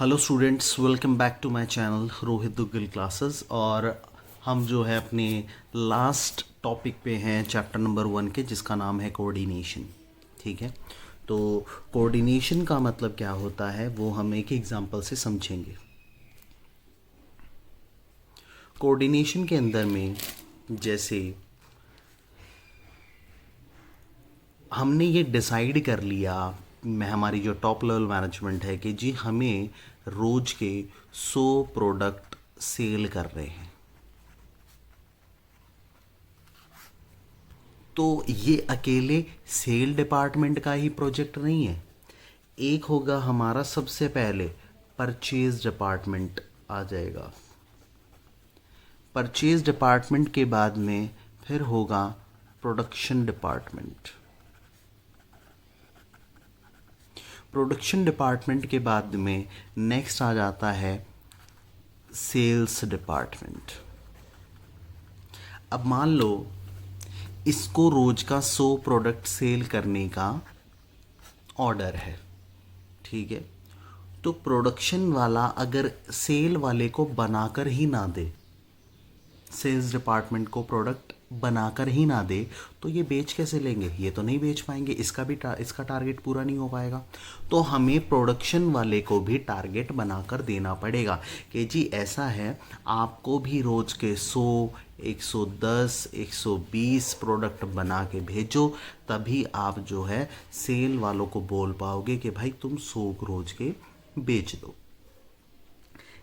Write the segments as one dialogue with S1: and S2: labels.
S1: Hello students, welcome back to my channel Rohit Duggal classes. और हम जो है अपने लास्ट टॉपिक पे हैं चैप्टर नंबर 1 के, जिसका नाम है कोऑर्डिनेशन। ठीक है, तो कोऑर्डिनेशन का मतलब क्या होता है वो हम एक एग्जांपल से समझेंगे। कोऑर्डिनेशन के अंदर में जैसे हमने ये डिसाइड कर लिया, हमारी जो टॉप लेवल मैनेजमेंट है, कि जी हमें रोज के 100 प्रोडक्ट सेल कर रहे हैं, तो ये अकेले सेल डिपार्टमेंट का ही प्रोजेक्ट नहीं है। एक होगा हमारा, सबसे पहले परचेज डिपार्टमेंट आ जाएगा। परचेज डिपार्टमेंट के बाद में फिर होगा प्रोडक्शन डिपार्टमेंट। प्रोडक्शन डिपार्टमेंट के बाद में नेक्स्ट आ जाता है सेल्स डिपार्टमेंट। अब मान लो इसको रोज का 100 प्रोडक्ट सेल करने का ऑर्डर है, ठीक है। तो प्रोडक्शन वाला अगर सेल वाले को बनाकर ही ना दे, सेल्स डिपार्टमेंट को प्रोडक्ट बनाकर ही ना दे, तो ये बेच कैसे लेंगे? ये तो नहीं बेच पाएंगे, इसका टारगेट पूरा नहीं हो पाएगा। तो हमें प्रोडक्शन वाले को भी टारगेट बनाकर देना पड़ेगा कि जी ऐसा है, आपको भी रोज के 100, 110, 120 प्रोडक्ट बना के भेजो, तभी आप जो है सेल वालों को बोल पाओगे कि भाई तुम 100 रोज के बेच दो।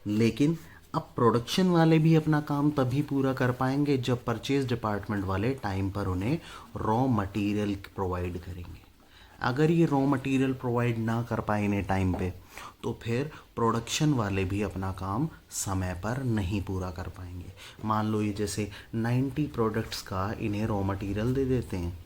S1: लेकिन अब प्रोडक्शन वाले भी अपना काम तभी पूरा कर पाएंगे जब परचेज डिपार्टमेंट वाले टाइम पर उन्हें रॉ मटेरियल प्रोवाइड करेंगे। अगर ये रॉ मटेरियल प्रोवाइड ना कर पाए इन्हें टाइम पे, तो फिर प्रोडक्शन वाले भी अपना काम समय पर नहीं पूरा कर पाएंगे। मान लो ये जैसे 90 प्रोडक्ट्स का इन्हें रॉ मटेरियल दे देते हैं,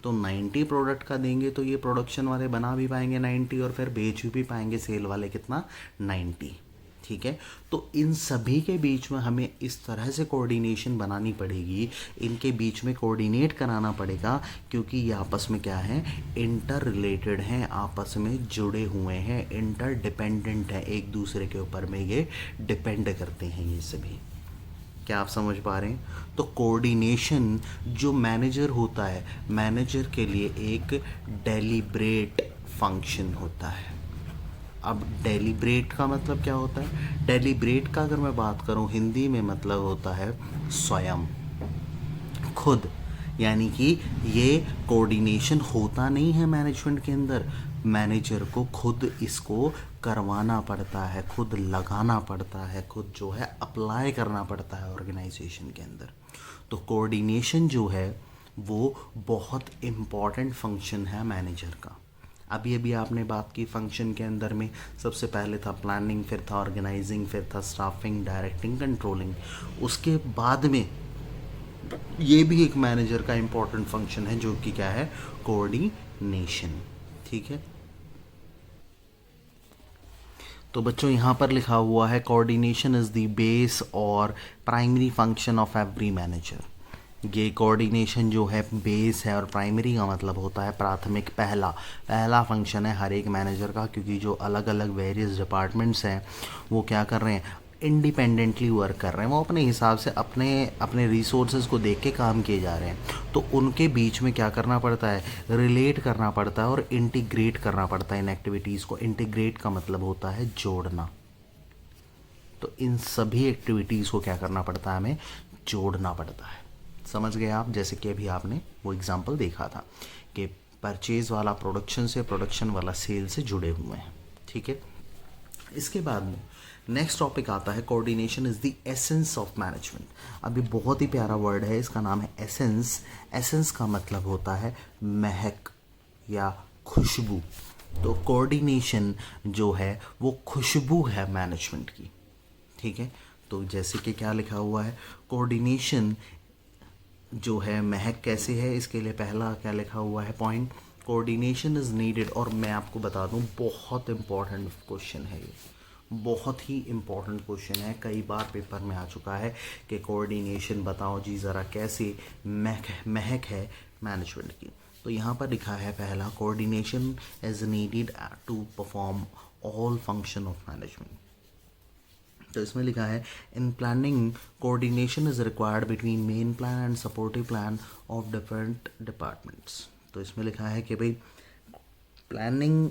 S1: तो 90 प्रोडक्ट का देंगे तो ये प्रोडक्शन वाले बना भी पाएंगे 90 और फिर बेच भी पाएंगे सेल वाले कितना, 90। ठीक है, तो इन सभी के बीच में हमें इस तरह से कोऑर्डिनेशन बनानी पड़ेगी, इनके बीच में कोऑर्डिनेट कराना पड़ेगा, क्योंकि ये आपस में क्या है, इंटर रिलेटेड हैं, आपस में जुड़े हुए हैं, इंटर डिपेंडेंट है, एक दूसरे के ऊपर में ये डिपेंड करते हैं ये सभी। क्या आप समझ पा रहे हैं? तो कोऑर्डिनेशन जो मैनेजर होता है, मैनेजर के लिए एक डेलिब्रेट फंक्शन होता है। अब डेलिब्रेट का मतलब क्या होता है? डेलिब्रेट का अगर मैं बात करूं हिंदी में, मतलब होता है स्वयं, खुद। यानी कि ये कोऑर्डिनेशन होता नहीं है मैनेजमेंट के अंदर, मैनेजर को खुद इसको करवाना पड़ता है, खुद लगाना पड़ता है, खुद जो है अप्लाई करना पड़ता है ऑर्गेनाइजेशन के अंदर। तो कोऑर्डिनेशन जो है वो बहुत इम्पॉर्टेंट फंक्शन है मैनेजर का। अभी अभी आपने बात की फंक्शन के अंदर में, सबसे पहले था प्लानिंग, फिर था ऑर्गेनाइजिंग, फिर था स्टाफिंग, डायरेक्टिंग, कंट्रोलिंग। उसके बाद में ये भी एक मैनेजर का इम्पॉर्टेंट फंक्शन है, जो कि क्या है, कोऑर्डिनेशन। ठीक है, तो बच्चों यहाँ पर लिखा हुआ है कोऑर्डिनेशन इज़ द बेस और primary function of every manager. ये कोऑर्डिनेशन जो है बेस है, और प्राइमरी का मतलब होता है प्राथमिक, पहला फंक्शन है हर एक मैनेजर का, क्योंकि जो अलग अलग वेरियस डिपार्टमेंट्स हैं वो क्या कर रहे हैं, इंडिपेंडेंटली वर्क कर रहे हैं, वो अपने हिसाब से अपने अपने रिसोर्सेज को देख के काम किए जा रहे हैं। तो उनके बीच में क्या करना पड़ता है, रिलेट करना पड़ता है और इंटीग्रेट करना पड़ता है इन एक्टिविटीज़ को। इंटीग्रेट का मतलब होता है जोड़ना। तो इन सभी एक्टिविटीज़ को क्या करना पड़ता है, हमें जोड़ना पड़ता है। समझ गए आप? जैसे कि अभी आपने वो एग्जांपल देखा था कि परचेज वाला प्रोडक्शन से, प्रोडक्शन वाला सेल से जुड़े हुए हैं। ठीक है, इसके बाद में नेक्स्ट टॉपिक आता है coordination is the essence of management. अभी बहुत ही प्यारा वर्ड है, इसका नाम है एसेंस। एसेंस का मतलब होता है महक या खुशबू। तो कोऑर्डिनेशन जो है वो खुशबू है मैनेजमेंट की। ठीक है, तो जैसे कि क्या लिखा हुआ है, कोऑर्डिनेशन जो है महक कैसे है, इसके लिए पहला क्या लिखा हुआ है पॉइंट, कोऑर्डिनेशन इज़ नीडेड। और मैं आपको बता दूं, बहुत इम्पॉर्टेंट क्वेश्चन है ये, बहुत ही इम्पॉर्टेंट क्वेश्चन है, कई बार पेपर में आ चुका है कि कोऑर्डिनेशन बताओ जी ज़रा कैसे महक है मैनेजमेंट की। तो यहाँ पर लिखा है पहला, coordination is needed to perform all function of management. तो इसमें लिखा है in planning coordination is required between main plan and supportive plan of different departments. तो इसमें लिखा है कि भाई प्लानिंग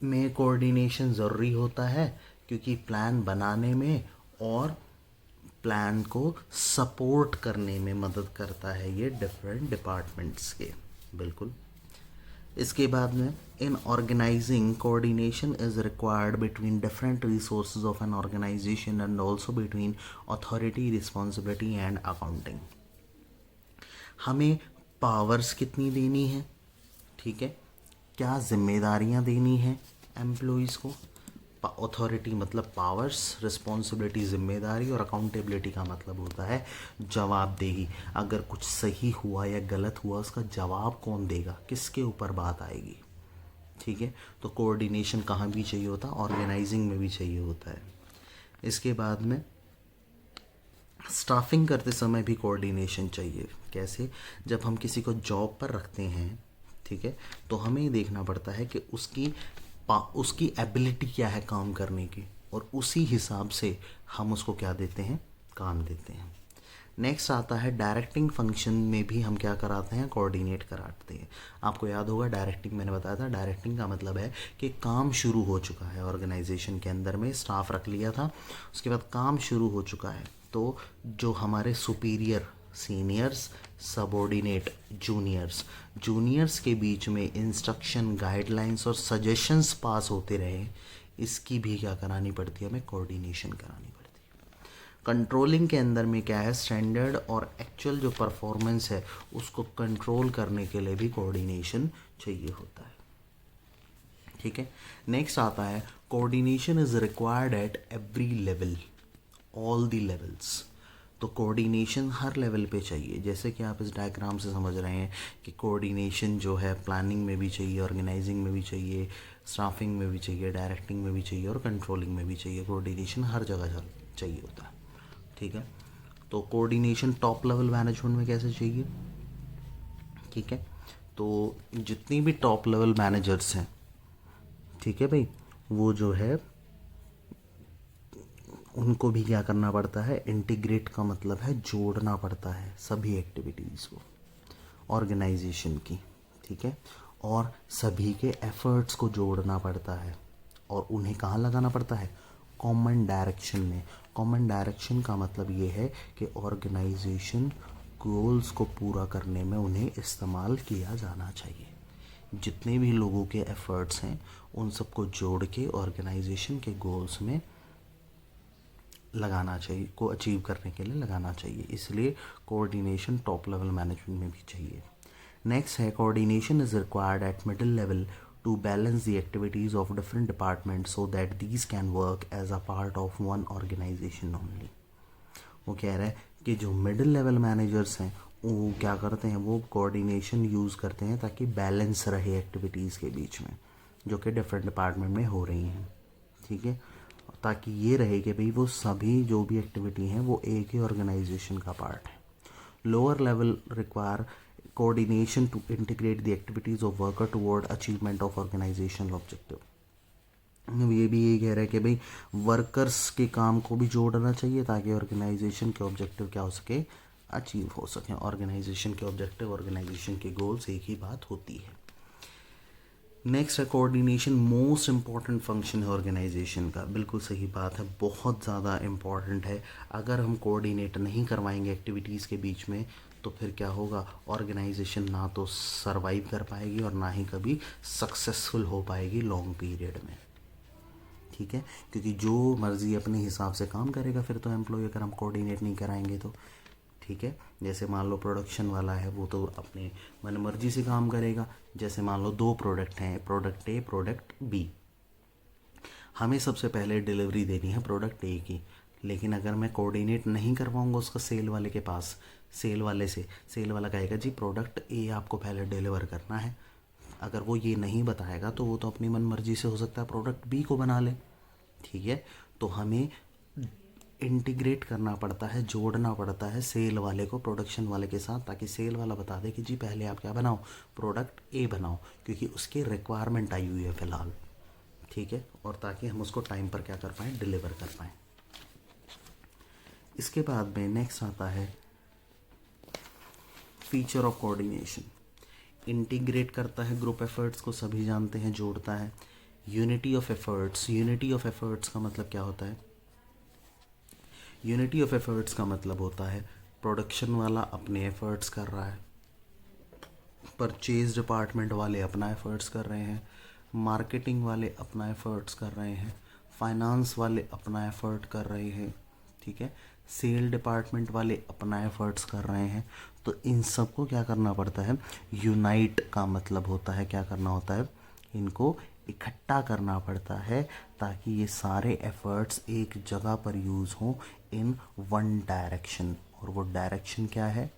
S1: में कोऑर्डिनेशन ज़रूरी होता है, क्योंकि प्लान बनाने में और प्लान को सपोर्ट करने में मदद करता है ये डिफरेंट डिपार्टमेंट्स के। बिल्कुल। इसके बाद में in organising coordination is required between different resources of an organisation and also between authority, responsibility and accounting. हमें पावर्स कितनी देनी है, ठीक है, क्या जिम्मेदारियां देनी है एम्प्लॉइज़ को। अथॉरिटी मतलब पावर्स, रिस्पॉन्सिबिलिटी जिम्मेदारी, और अकाउंटेबिलिटी का मतलब होता है जवाबदेही। अगर कुछ सही हुआ या गलत हुआ उसका जवाब कौन देगा, किसके ऊपर बात आएगी। ठीक है, तो कोऑर्डिनेशन कहाँ भी चाहिए होता है, ऑर्गेनाइजिंग में भी चाहिए होता है। इसके बाद में स्टाफिंग करते समय भी कोऑर्डिनेशन चाहिए। कैसे, जब हम किसी को जॉब पर रखते हैं, ठीक है, तो हमें ये देखना पड़ता है कि उसकी एबिलिटी क्या है काम करने की, और उसी हिसाब से हम उसको क्या देते हैं, काम देते हैं। नेक्स्ट आता है डायरेक्टिंग फंक्शन में भी हम क्या कराते हैं, कोऑर्डिनेट कराते हैं। आपको याद होगा डायरेक्टिंग मैंने बताया था, डायरेक्टिंग का मतलब है कि काम शुरू हो चुका है ऑर्गेनाइजेशन के अंदर में, स्टाफ रख लिया था, उसके बाद काम शुरू हो चुका है, तो जो हमारे सुपीरियर, सीनियर्स, सबॉर्डिनेट, जूनियर्स के बीच में इंस्ट्रक्शन, गाइडलाइंस और सजेशंस पास होते रहे, इसकी भी क्या करानी पड़ती है, हमें कोऑर्डिनेशन करानी पड़ती है। कंट्रोलिंग के अंदर में क्या है, स्टैंडर्ड और एक्चुअल जो परफॉर्मेंस है उसको कंट्रोल करने के लिए भी कोऑर्डिनेशन चाहिए होता है। ठीक है, नेक्स्ट आता है coordination is required at every level, all the levels. तो कोऑर्डिनेशन हर लेवल पे चाहिए। जैसे कि आप इस डायग्राम से समझ रहे हैं कि कोऑर्डिनेशन जो है प्लानिंग में भी चाहिए, ऑर्गेनाइजिंग में भी चाहिए, स्टाफिंग में भी चाहिए, डायरेक्टिंग में भी चाहिए और कंट्रोलिंग में भी चाहिए। कोऑर्डिनेशन हर जगह चाहिए होता है। ठीक है, तो कोऑर्डिनेशन टॉप लेवल मैनेजमेंट में कैसे चाहिए, ठीक है, तो जितनी भी टॉप लेवल मैनेजर्स हैं, ठीक है भाई, वो जो है उनको भी क्या करना पड़ता है, इंटीग्रेट का मतलब है जोड़ना पड़ता है सभी एक्टिविटीज़ को ऑर्गेनाइजेशन की। ठीक है, और सभी के एफर्ट्स को जोड़ना पड़ता है और उन्हें कहाँ लगाना पड़ता है, कॉमन डायरेक्शन में। कॉमन डायरेक्शन का मतलब ये है कि ऑर्गेनाइजेशन गोल्स को पूरा करने में उन्हें इस्तेमाल किया जाना चाहिए। जितने भी लोगों के एफर्ट्स हैं उन सबको जोड़ के ऑर्गेनाइजेशन के गोल्स में लगाना चाहिए, को अचीव करने के लिए लगाना चाहिए। इसलिए कोऑर्डिनेशन टॉप लेवल मैनेजमेंट में भी चाहिए। नेक्स्ट है coordination is required at middle level to balance the activities of different department so that these can work as a part of one organization only. वो कह रहा है कि जो मिडिल लेवल मैनेजर्स हैं वो क्या करते हैं, वो कोऑर्डिनेशन यूज़ करते हैं ताकि बैलेंस रहे एक्टिविटीज़ के बीच में जो कि डिफरेंट डिपार्टमेंट में हो रही हैं। ठीक है, ताकि ये रहे कि भाई वो सभी जो भी एक्टिविटी हैं वो एक ही ऑर्गेनाइजेशन का पार्ट है। Lower level require coordination to integrate the activities of worker toward achievement of organizational objective. ये भी यही कह रहा है कि भाई वर्कर्स के काम को भी जोड़ना चाहिए ताकि ऑर्गेनाइजेशन के ऑब्जेक्टिव क्या हो सके, अचीव हो सके। ऑर्गेनाइजेशन के ऑब्जेक्टिव, ऑर्गेनाइजेशन के गोल्स एक ही बात होती है। नेक्स्ट है कोऑर्डिनेशन मोस्ट इम्पॉर्टेंट फंक्शन है ऑर्गेनाइजेशन का। बिल्कुल सही बात है, बहुत ज़्यादा इम्पॉर्टेंट है। अगर हम कोऑर्डिनेट नहीं करवाएंगे एक्टिविटीज़ के बीच में तो फिर क्या होगा, ऑर्गेनाइजेशन ना तो सरवाइव कर पाएगी और ना ही कभी सक्सेसफुल हो पाएगी लॉन्ग पीरियड में। ठीक है, क्योंकि जो मर्ज़ी अपने हिसाब से काम करेगा फिर तो एम्प्लॉय, अगर हम कोऑर्डिनेट नहीं कराएंगे तो। ठीक है, जैसे मान लो प्रोडक्शन वाला है वो तो अपने मन मर्जी से काम करेगा। जैसे मान लो 2 प्रोडक्ट हैं, प्रोडक्ट ए, प्रोडक्ट बी। हमें सबसे पहले डिलीवरी देनी है प्रोडक्ट ए की, लेकिन अगर मैं कोऑर्डिनेट नहीं करवाऊंगा उसका सेल वाले के पास, सेल वाला कहेगा जी प्रोडक्ट ए आपको पहले डिलीवर करना है। अगर वो ये नहीं बताएगा तो वो तो अपनी मन मर्जी से हो सकता है प्रोडक्ट बी को बना ले। ठीक है, तो हमें इंटीग्रेट करना पड़ता है, जोड़ना पड़ता है सेल वाले को प्रोडक्शन वाले के साथ, ताकि सेल वाला बता दे कि जी पहले आप क्या बनाओ, प्रोडक्ट ए बनाओ, क्योंकि उसकी रिक्वायरमेंट आई हुई है फ़िलहाल। ठीक है, और ताकि हम उसको टाइम पर क्या कर पाएँ, डिलीवर कर पाएँ। इसके बाद में नेक्स्ट आता है फीचर ऑफ कोऑर्डिनेशन। इंटीग्रेट करता है ग्रुप एफर्ट्स को, सभी जानते हैं, जोड़ता है। Unity of efforts, unity of efforts का मतलब क्या होता है? यूनिटी ऑफ एफर्ट्स का मतलब होता है प्रोडक्शन वाला अपने एफर्ट्स कर रहा है, परचेज डिपार्टमेंट वाले अपना एफर्ट्स कर रहे हैं, मार्केटिंग वाले अपना एफर्ट्स कर रहे हैं, फाइनेंस वाले अपना एफर्ट कर रहे हैं, ठीक है, सेल डिपार्टमेंट वाले अपना एफर्ट्स कर रहे हैं। तो इन सबको क्या करना पड़ता है? यूनाइट का मतलब होता है क्या करना होता है? इनको इकट्ठा करना पड़ता है ताकि ये सारे एफर्ट्स एक जगह पर यूज़ हों इन वन डायरेक्शन। और वो डायरेक्शन क्या है?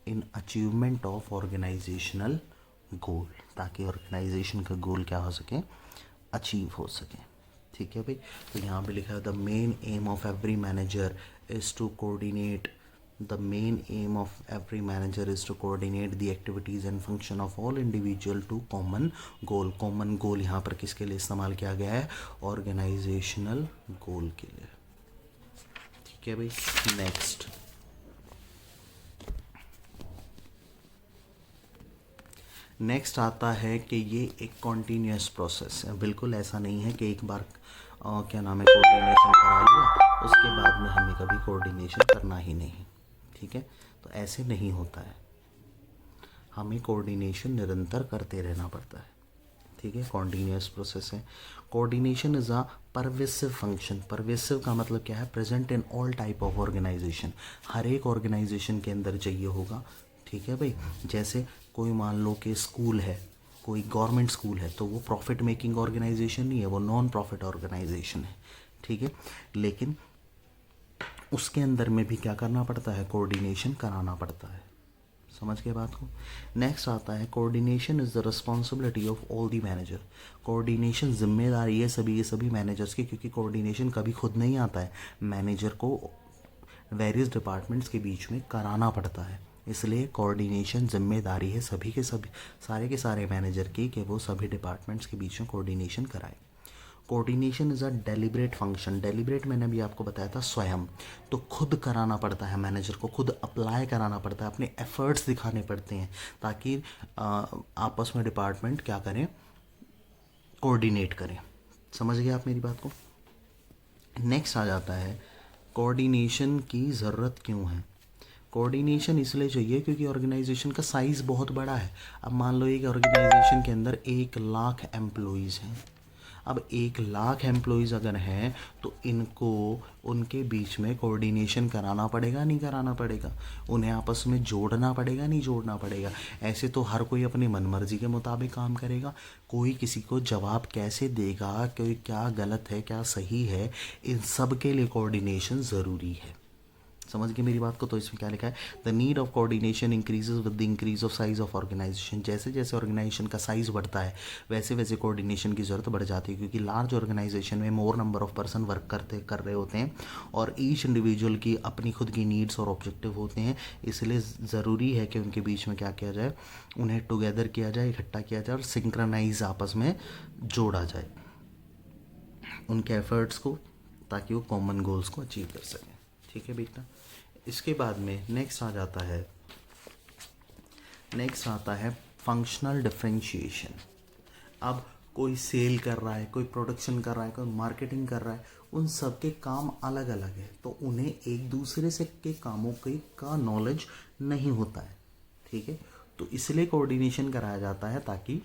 S1: इन अचीवमेंट ऑफ ऑर्गेनाइजेशनल गोल, ताकि ऑर्गेनाइजेशन का गोल क्या हो सके? अचीव हो सके। ठीक है भाई, तो यहाँ पे लिखा है the main aim of every manager is to coordinate, the main aim of every manager is to coordinate the activities and function of all individual to common goal. Common goal यहाँ पर किसके लिए इस्तेमाल किया गया है? ऑर्गेनाइजेशनल गोल के लिए। ठीक है भाई, नेक्स्ट आता है कि ये एक कॉन्टीन्यूस प्रोसेस है। बिल्कुल ऐसा नहीं है कि एक बार क्या नाम है कोऑर्डिनेशन करा लिया उसके बाद में हमें कभी कोऑर्डिनेशन करना ही नहीं। ठीक है, तो ऐसे नहीं होता है, हमें कोऑर्डिनेशन निरंतर करते रहना पड़ता है। ठीक है, कॉन्टीन्यूस प्रोसेस है। Coordination is a pervasive function. Pervasive का मतलब क्या है? Present in all type of organisation, हर एक ऑर्गेनाइजेशन के अंदर चाहिए होगा। ठीक है भाई, जैसे कोई मान लो कि स्कूल है, कोई गवर्नमेंट स्कूल है, तो वो प्रॉफिट मेकिंग ऑर्गेनाइजेशन नहीं है, वो नॉन प्रॉफिट ऑर्गेनाइजेशन है। ठीक है, लेकिन उसके अंदर में भी क्या करना पड़ता है? कोऑर्डिनेशन कराना पड़ता है। समझ के बात को? नेक्स्ट आता है coordination is the responsibility of all the manager. Coordination जिम्मेदारी है सभी के सभी मैनेजर्स की, क्योंकि कोऑर्डिनेशन कभी खुद नहीं आता है, मैनेजर को वेरियस डिपार्टमेंट्स के बीच में कराना पड़ता है। इसलिए कोऑर्डिनेशन जिम्मेदारी है सभी के सभी, सारे के सारे मैनेजर की, कि वो सभी डिपार्टमेंट्स के बीच में कोऑर्डिनेशन कराए। Coordination is a deliberate function. Deliberate मैंने भी आपको बताया था स्वयं, तो खुद कराना पड़ता है, मैनेजर को खुद अप्लाई कराना पड़ता है, अपने एफर्ट्स दिखाने पड़ते हैं ताकि आपस में डिपार्टमेंट क्या करें? कोऑर्डिनेट करें। समझ गए आप मेरी बात को? नेक्स्ट आ जाता है कोऑर्डिनेशन की ज़रूरत क्यों है? कोऑर्डिनेशन इसलिए चाहिए क्योंकि ऑर्गेनाइजेशन का साइज़ बहुत बड़ा है। अब मान लो एक ऑर्गेनाइजेशन के अंदर 1,00,000 एम्प्लॉइज़ हैं। अब 1,00,000 एम्प्लॉइज़ अगर हैं तो इनको उनके बीच में कोऑर्डिनेशन कराना पड़ेगा, नहीं कराना पड़ेगा? उन्हें आपस में जोड़ना पड़ेगा, नहीं जोड़ना पड़ेगा? ऐसे तो हर कोई अपनी मनमर्जी के मुताबिक काम करेगा, कोई किसी को जवाब कैसे देगा, कोई क्या गलत है क्या सही है, इन सब के लिए कोऑर्डिनेशन ज़रूरी है। समझ गए मेरी बात को? तो इसमें क्या लिखा है? The need of coordination increases with the increase of size of organization. जैसे जैसे ऑर्गेनाइजेशन का साइज़ बढ़ता है वैसे वैसे कोऑर्डिनेशन की ज़रूरत बढ़ जाती है, क्योंकि लार्ज ऑर्गेनाइजेशन में मोर नंबर ऑफ पर्सन वर्क कर रहे होते हैं और ईच इंडिविजुअल की अपनी खुद की नीड्स और ऑब्जेक्टिव होते हैं। इसलिए ज़रूरी है कि उनके बीच में क्या किया जाए? उन्हें टुगेदर किया जाए, इकट्ठा किया जाए और सिंक्रनाइज आपस में जोड़ा जाए उनके एफर्ट्स को, ताकि वो कॉमन गोल्स को अचीव कर सकें। ठीक है बेटा, इसके बाद में नेक्स्ट आता है फंक्शनल डिफरेंशिएशन। अब कोई सेल कर रहा है, कोई प्रोडक्शन कर रहा है, कोई मार्केटिंग कर रहा है, उन सब के काम अलग अलग है, तो उन्हें एक दूसरे से के कामों का नॉलेज नहीं होता है। ठीक है, तो इसलिए कोऑर्डिनेशन कराया जाता है ताकि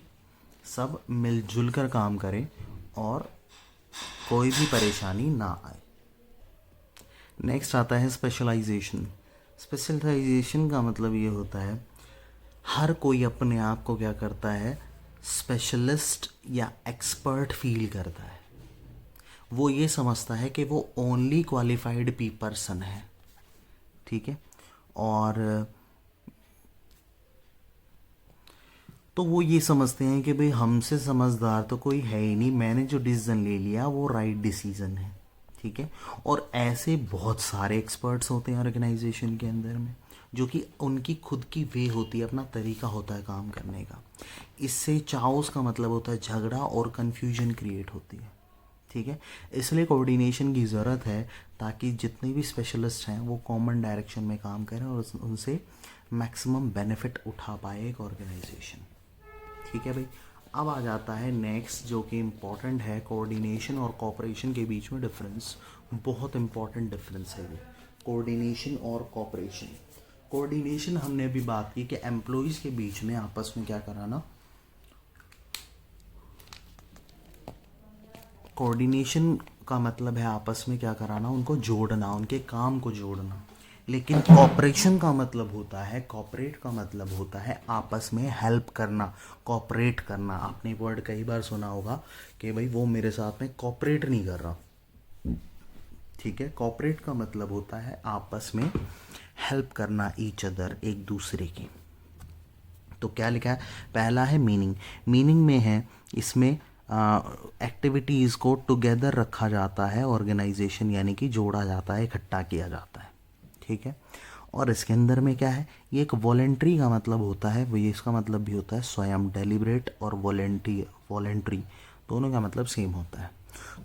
S1: सब मिलजुल कर काम करें और कोई भी परेशानी ना आए। नेक्स्ट आता है स्पेशलाइजेशन। स्पेशलाइजेशन का मतलब ये होता है हर कोई अपने आप को क्या करता है? स्पेशलिस्ट या एक्सपर्ट फील करता है। वो ये समझता है कि वो ओनली क्वालिफाइड पर्सन है। ठीक है, और तो वो ये समझते हैं कि भाई हमसे समझदार तो कोई है ही नहीं, मैंने जो डिसीज़न ले लिया वो राइट डिसीज़न है। ठीक है, और ऐसे बहुत सारे एक्सपर्ट्स होते हैं ऑर्गेनाइजेशन के अंदर में, जो कि उनकी खुद की वे होती है, अपना तरीका होता है काम करने का। इससे चाओस का मतलब होता है झगड़ा और कन्फ्यूजन क्रिएट होती है, ठीक है। इसलिए कोऑर्डिनेशन की ज़रूरत है ताकि जितने भी स्पेशलिस्ट हैं वो कॉमन डायरेक्शन में काम करें और उनसे मैक्सिमम बेनिफिट उठा पाए एक ऑर्गेनाइजेशन, ठीक है भाई। अब आ जाता है नेक्स्ट जो कि इम्पॉर्टेंट है, कोऑर्डिनेशन और कोऑपरेशन के बीच में डिफरेंस। बहुत इम्पॉर्टेंट डिफरेंस है ये, कोऑर्डिनेशन और कोऑपरेशन। कोऑर्डिनेशन हमने अभी बात की कि एम्प्लॉइज़ के बीच में आपस में क्या कराना, कोऑर्डिनेशन का मतलब है आपस में क्या कराना, उनको जोड़ना, उनके काम को जोड़ना। लेकिन कॉपरेशन का मतलब होता है, कॉपरेट का मतलब होता है आपस में हेल्प करना, कॉपरेट करना। आपने वर्ड कई बार सुना होगा कि भाई वो मेरे साथ में कॉपरेट नहीं कर रहा, ठीक है। कॉपरेट का मतलब होता है आपस में हेल्प करना, ईच अदर, एक दूसरे की। तो क्या लिखा है, पहला है मीनिंग। मीनिंग में है इसमें एक्टिविटीज़ को टुगेदर रखा जाता है, ऑर्गेनाइजेशन यानी कि जोड़ा जाता है, इकट्ठा किया जाता है, ठीक है। और इसके अंदर में क्या है, ये एक वॉलेंट्री का मतलब होता है, ये इसका मतलब भी होता है स्वयं। डेलिब्रेट और वॉलेंट्री दोनों का मतलब सेम होता है।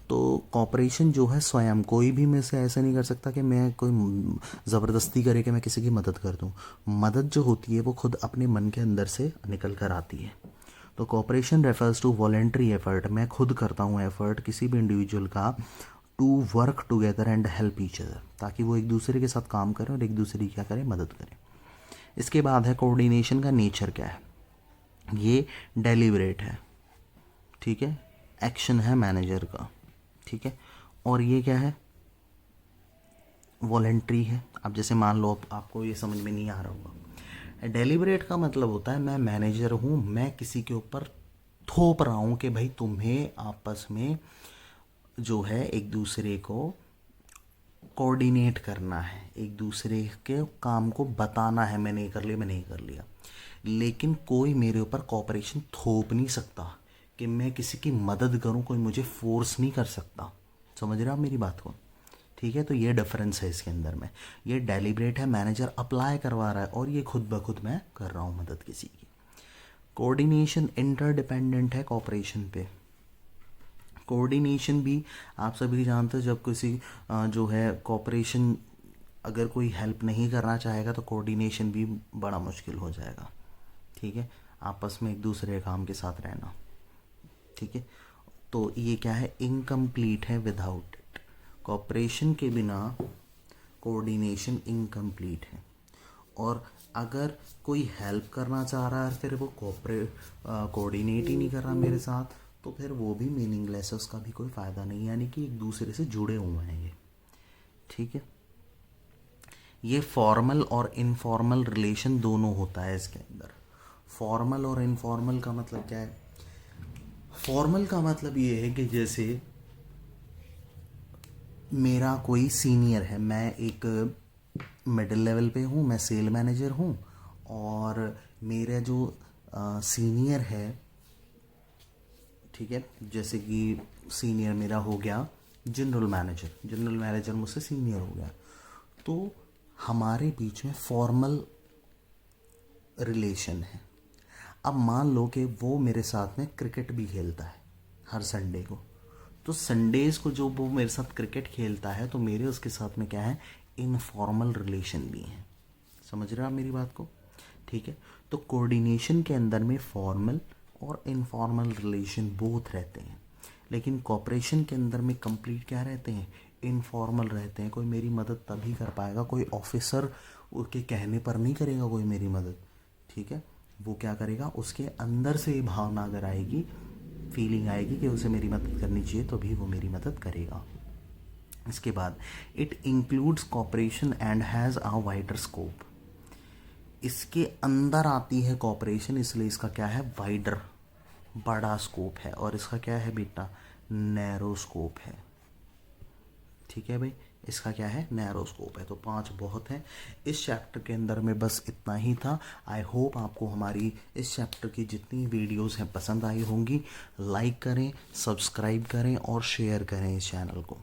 S1: तो कॉपरेशन जो है स्वयं, कोई भी में से ऐसा नहीं कर सकता कि मैं कोई ज़बरदस्ती करे कि मैं किसी की मदद कर दूं। मदद जो होती है वो खुद अपने मन के अंदर से निकल कर आती है। तो cooperation refers to voluntary effort, मैं खुद करता हूँ एफर्ट किसी भी इंडिविजुअल का, to work together and help each other, ताकि वो एक दूसरे के साथ काम करें और एक दूसरे की क्या करें, मदद करें। इसके बाद है कोऑर्डिनेशन का नेचर क्या है, ये डेलिब्रेट है, ठीक है, एक्शन है मैनेजर का, ठीक है। और ये क्या है, वॉलेंट्री है। अब जैसे मान लो आपको ये समझ में नहीं आ रहा होगा, डेलिब्रेट का मतलब होता है मैं मैनेजर हूँ, मैं किसी के ऊपर थोप रहा हूँ कि भाई तुम्हें आपस में जो है एक दूसरे को कोऑर्डिनेट करना है, एक दूसरे के काम को बताना है, मैंने ये कर लिया, मैंने ये कर लिया। लेकिन कोई मेरे ऊपर कोऑपरेशन थोप नहीं सकता कि मैं किसी की मदद करूं, कोई मुझे फोर्स नहीं कर सकता। समझ रहे हो आप मेरी बात को, ठीक है। तो ये डिफरेंस है इसके अंदर में, ये डेलिब्रेट है, मैनेजर अप्लाई करवा रहा है, और ये खुद ब खुद मैं कर रहा हूँ मदद किसी की। कोऑर्डिनेशन इंटरडिपेंडेंट है कोऑपरेशन पे। कोऑर्डिनेशन भी आप सभी जानते हो, जब किसी जो है कोऑपरेशन, अगर कोई हेल्प नहीं करना चाहेगा तो कोऑर्डिनेशन भी बड़ा मुश्किल हो जाएगा, ठीक है। आपस में एक दूसरे काम के साथ रहना, ठीक है। तो ये क्या है, इनकम्प्लीट है विदाउट इट। कोऑपरेशन के बिना कोऑर्डिनेशन इनकम्प्लीट है। और अगर कोई हेल्प करना चाह रहा है फिर वो कोऑर्डिनेट ही नहीं कर रहा मेरे साथ, तो फिर वो भी मीनिंगलेस है, उसका भी कोई फ़ायदा नहीं, यानी कि एक दूसरे से जुड़े हुए हैं ये, ठीक है। ये फॉर्मल और इनफॉर्मल रिलेशन दोनों होता है इसके अंदर। फॉर्मल और इनफॉर्मल का मतलब क्या है, फॉर्मल का मतलब ये है कि जैसे मेरा कोई सीनियर है, मैं एक मिडिल लेवल पे हूँ, मैं सेल मैनेजर हूँ, और मेरा जो सीनियर है, ठीक है, जैसे कि सीनियर मेरा हो गया जनरल मैनेजर, जनरल मैनेजर मुझसे सीनियर हो गया, तो हमारे बीच में फॉर्मल रिलेशन है। अब मान लो कि वो मेरे साथ में क्रिकेट भी खेलता है हर संडे को, तो संडेज़ को जो वो मेरे साथ क्रिकेट खेलता है तो मेरे उसके साथ में क्या है, इनफॉर्मल रिलेशन भी है। समझ रहे हो आप मेरी बात को, ठीक है। तो कोऑर्डिनेशन के अंदर में फॉर्मल और इनफॉर्मल रिलेशन बोथ रहते हैं, लेकिन कॉपरेशन के अंदर में कंप्लीट क्या रहते हैं, इनफॉर्मल रहते हैं। कोई मेरी मदद तभी कर पाएगा, कोई ऑफिसर उसके कहने पर नहीं करेगा कोई मेरी मदद, ठीक है। वो क्या करेगा, उसके अंदर से ये भावना अगर आएगी, फीलिंग आएगी कि उसे मेरी मदद करनी चाहिए, तो भी वो मेरी मदद करेगा। इसके बाद it includes cooperation and has a wider scope. इसके अंदर आती है कॉपरेशन, इसलिए इसका क्या है, वाइडर, बड़ा स्कोप है, और इसका क्या है बेटा, नैरो स्कोप है, ठीक है भाई। इसका क्या है, नैरो स्कोप है। तो 5 बहुत है इस चैप्टर के अंदर में, बस इतना ही था। आई होप आपको हमारी इस चैप्टर की जितनी वीडियोस हैं पसंद आई होंगी। लाइक करें, सब्सक्राइब करें और शेयर करें इस चैनल को।